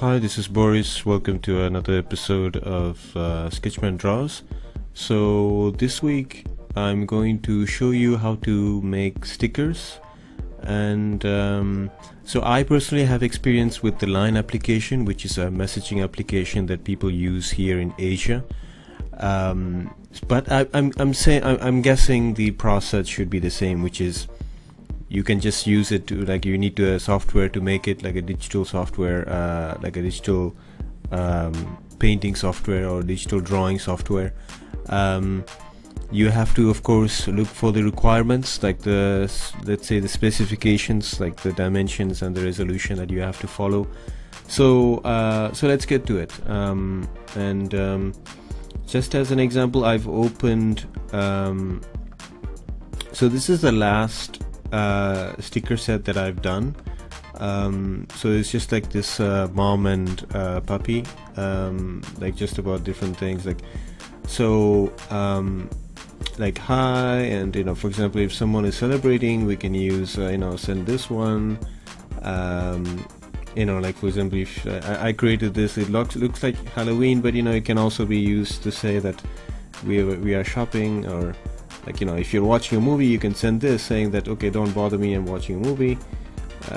Hi, this is Boris. Welcome to another episode of Sketchman Draws. So this week I'm going to show you how to make stickers, and so I personally have experience with the Line application, which is a messaging application that people use here in Asia. But I'm guessing the process should be the same, which is you can just use it to, like, you need to software to make it, like a digital software, like a digital painting software or digital drawing software. You have to, of course, look for the requirements, like let's say the specifications, like the dimensions and the resolution that you have to follow. So let's get to it. Just as an example, I've opened. So this is the last sticker set that I've done. So it's just like this mom and puppy, like just about different things, like so like hi, and for example, if someone is celebrating, we can use send this one. Like for example, if I created this, it looks like Halloween, but it can also be used to say that we are shopping, or like if you're watching a movie, you can send this saying that, okay, don't bother me, I'm watching a movie.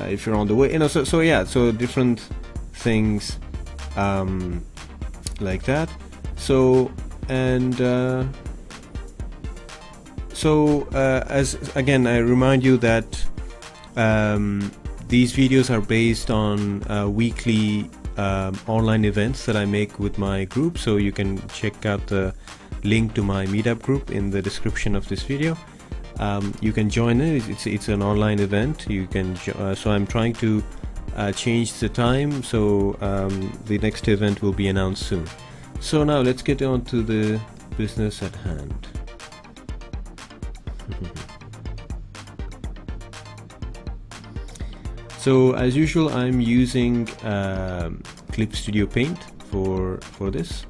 If you're on the way, so different things like that. As again, I remind you that these videos are based on weekly online events that I make with my group, so you can check out the link to my meetup group in the description of this video. You can join it. It's an online event. You can so I'm trying to change the time, so the next event will be announced soon. So now let's get on to the business at hand. So as usual, I'm using Clip Studio Paint for this.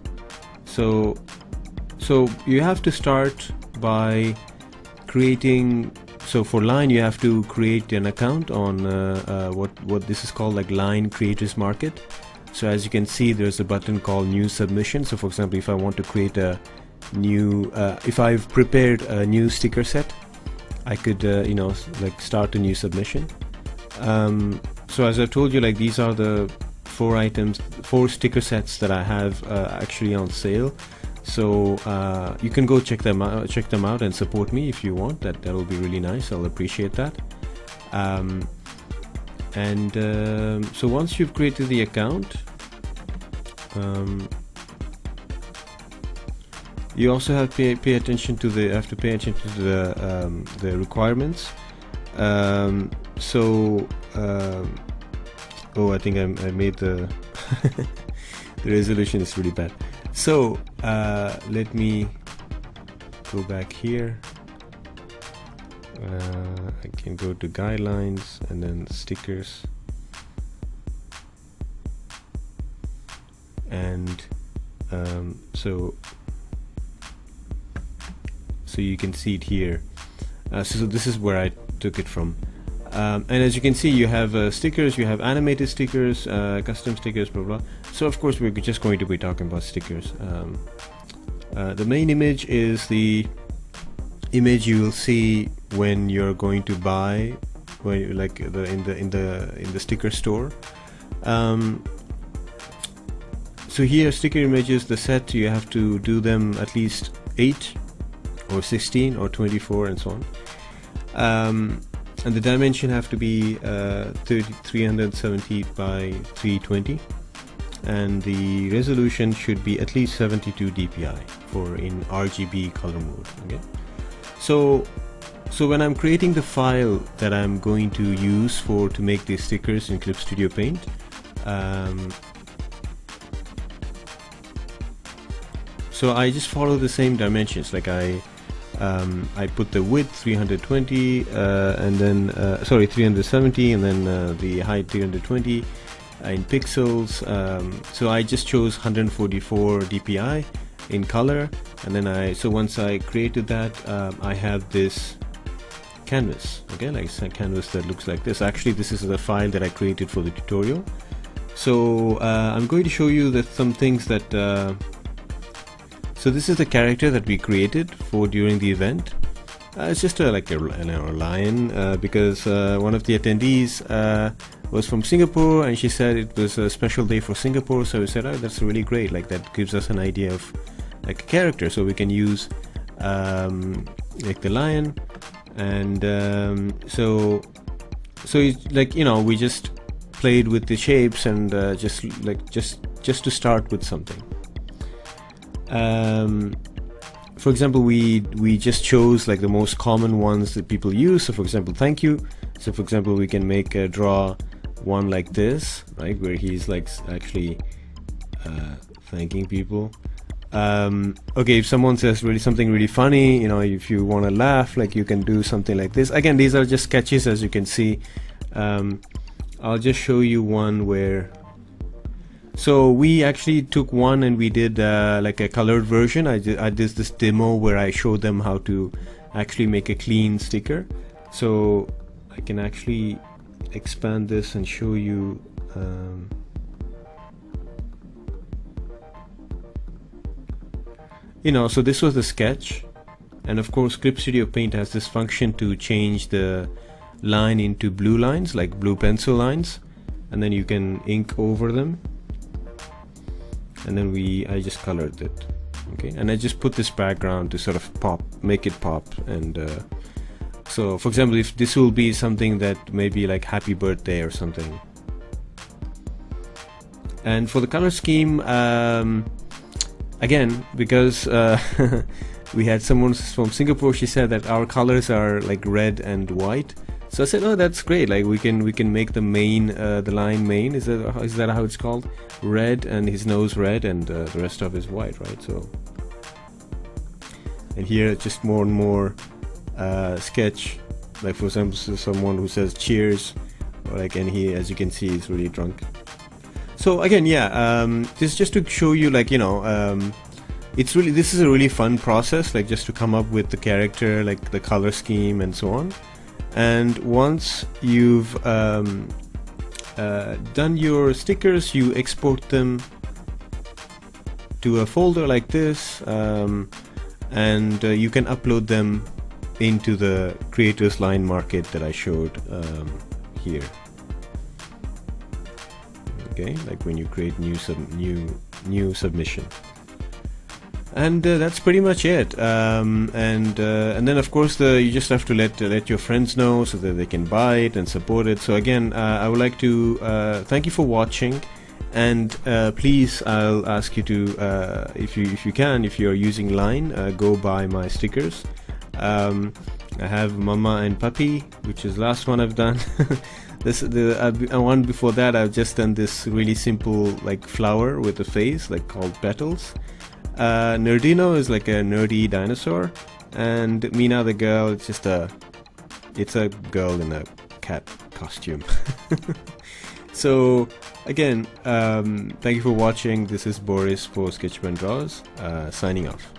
So you have to start by creating. So for Line, you have to create an account on what this is called, like Line Creators Market. So as you can see, there's a button called New Submission. So for example, if I want to create a new, if I've prepared a new sticker set, I could like start a new submission. So as I've told you, like these are the four sticker sets that I have actually on sale. So you can go check them out and support me if you want. That will be really nice. I'll appreciate that. So once you've created the account, you also have to pay attention to the requirements. I think I made the the resolution is really bad. So let me go back here. I can go to guidelines and then stickers, and so you can see it here. So this is where I took it from. And as you can see, you have stickers, you have animated stickers, custom stickers, blah blah. So of course we're just going to be talking about stickers. The main image is the image you will see when you're going to buy, in the sticker store. So here, sticker images, the set, you have to do them at least 8 or 16 or 24 and so on. And the dimension have to be 370 by 320, and the resolution should be at least 72 dpi for in RGB color mode. Okay, so when I'm creating the file that I'm going to use to make these stickers in Clip Studio Paint, so I just follow the same dimensions. Like I put the width 320 and then 370, and then the height 320 in pixels. So I just chose 144 dpi in color, and then so once I created that, I have this canvas, okay, like a canvas that looks like this. Actually, this is the file that I created for the tutorial. So I'm going to show you some things that so this is the character that we created for during the event. It's just like a lion, because one of the attendees was from Singapore, and she said it was a special day for Singapore. So we said, oh, that's really great, like that gives us an idea of like a character, so we can use like the lion. And so it's like, you know, we just played with the shapes and just to start with something. For example, we just chose like the most common ones that people use. So for example, thank you. So for example, we can draw one like this, right, where he's like actually thanking people. Okay, if someone says something really funny, you know, if you want to laugh, like you can do something like this. Again, these are just sketches, as you can see. I'll just show you one where, so we actually took one and we did like a colored version. I did this demo where I showed them how to actually make a clean sticker. So I can actually expand this and show you. You know, so this was the sketch, and of course Clip Studio Paint has this function to change the line into blue lines, like blue pencil lines, and then you can ink over them. And then I just colored it, okay, and I just put this background to sort of make it pop. And so for example, if this will be something that maybe like happy birthday or something. And for the color scheme, again, because we had someone from Singapore, she said that our colors are like red and white. So I said, oh, that's great. Like we can make the main, the line main. Is that how it's called? Red, and his nose red, and the rest of is white, right? So, and here just more and more sketch. Like for example, someone who says cheers, or like, and he, as you can see, is really drunk. So again, yeah, this is just to show you, like, you know, this is a really fun process, like just to come up with the character, like the color scheme and so on. And once you've done your stickers, you export them to a folder like this, and you can upload them into the Creators Line Market that I showed here. Okay, like when you create new submission. And that's pretty much it. And then of course you just have to let your friends know so that they can buy it and support it. So again, I would like to thank you for watching, and please, I'll ask you to if you're using Line, go buy my stickers. I have Mama and Puppy, which is the last one I've done. The one before that, I've just done this really simple like flower with a face, like called Petals. Nerdino is like a nerdy dinosaur, and Mina the girl, it's a girl in a cat costume. So again, thank you for watching. This is Boris for Sketchman Draws, signing off.